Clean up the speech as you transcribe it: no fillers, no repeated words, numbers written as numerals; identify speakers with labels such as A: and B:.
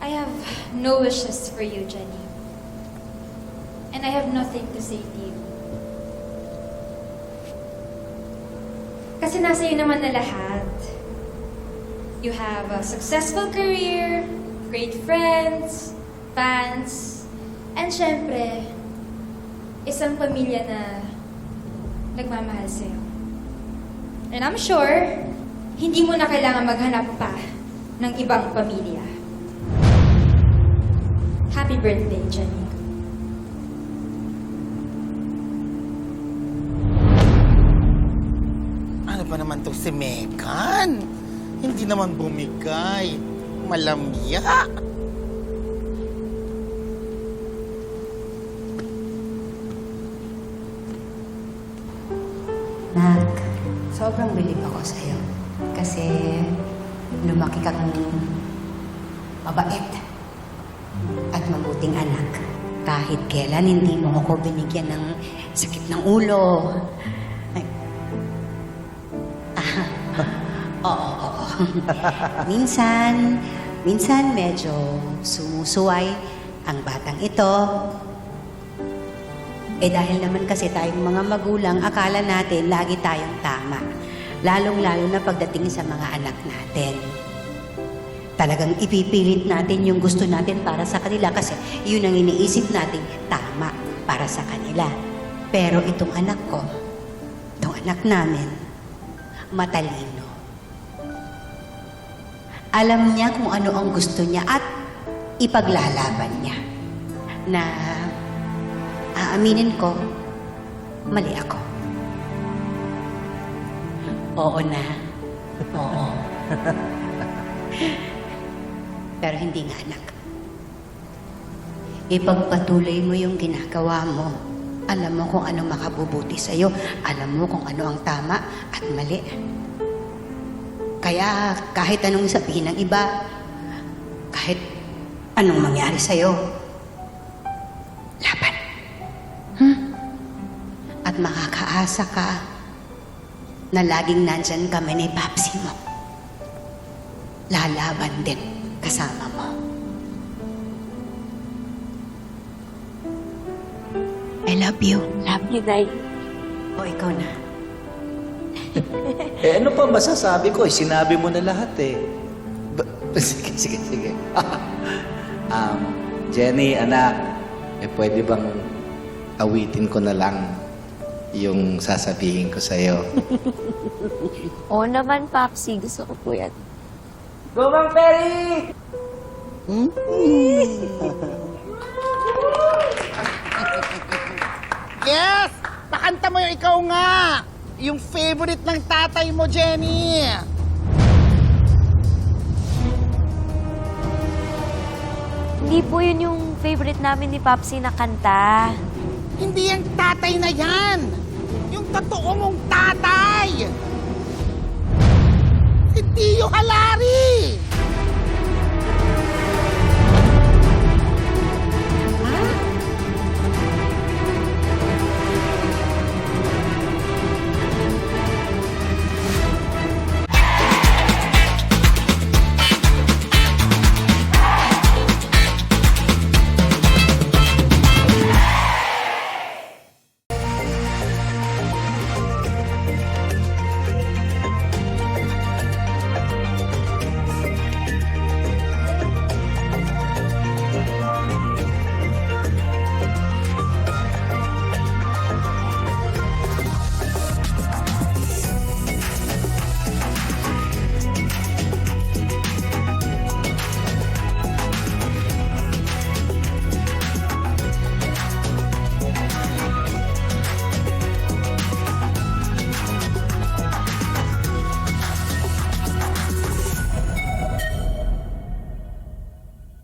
A: I have no wishes for you, Jenny. And I have nothing to say to you. Kasi nasa iyo naman na lahat. You have a successful career, great friends, fans, and syempre, isang pamilya na nagmamahal sa'yo. And I'm sure, hindi mo na kailangan maghanap pa ng ibang pamilya. Happy birthday, Jenny.
B: Ano ba naman to si Megan? Hindi naman bumigay. Malamya.
C: Nak, sobrang bilib ako sa'yo. Kasi lumaki kang mabait at mabuting anak. Kahit kailan hindi mo ako binigyan ng sakit ng ulo. Ay. Oo. Minsan medyo sumusuway ang batang ito. Dahil naman kasi tayong mga magulang, akala natin lagi tayong tama. Lalong-lalo na pagdating sa mga anak natin. Talagang ipipilit natin yung gusto natin para sa kanila kasi yun ang iniisip natin tama para sa kanila. Pero itong anak ko, itong anak namin, matalino. Alam niya kung ano ang gusto niya at ipaglalaban niya. Na aaminin ko, mali ako. Oo na. Oo. Pero hindi nga, anak. Ipagpatuloy mo yung ginagawa mo. Alam mo kung ano makabubuti sa'yo. Alam mo kung ano ang tama at mali. Kaya kahit anong sabihin ng iba, kahit anong mangyari sa'yo, laban. At makakaasa ka na laging nandyan kami ni Papsi mo. Lalaban din kasama mo. I love you.
D: Love you, Day.
C: O ikaw na.
E: Ano pa masasabi ko? Sinabi mo na lahat eh. Sige. Jenny, anak, pwede bang awitin ko na lang yung sasabihin ko sa'yo?
D: Oo naman, Papsi. Gusto ko po yan.
F: Go, Mang Perry!
B: Yes! Pakanta mo yung ikaw nga! Yung favorite ng tatay mo, Jenny!
D: Hindi po yun yung favorite namin ni Papsi na kanta.
B: Hindi yung tatay na yan! Yung totoo mong tatay! Si Tio Halari!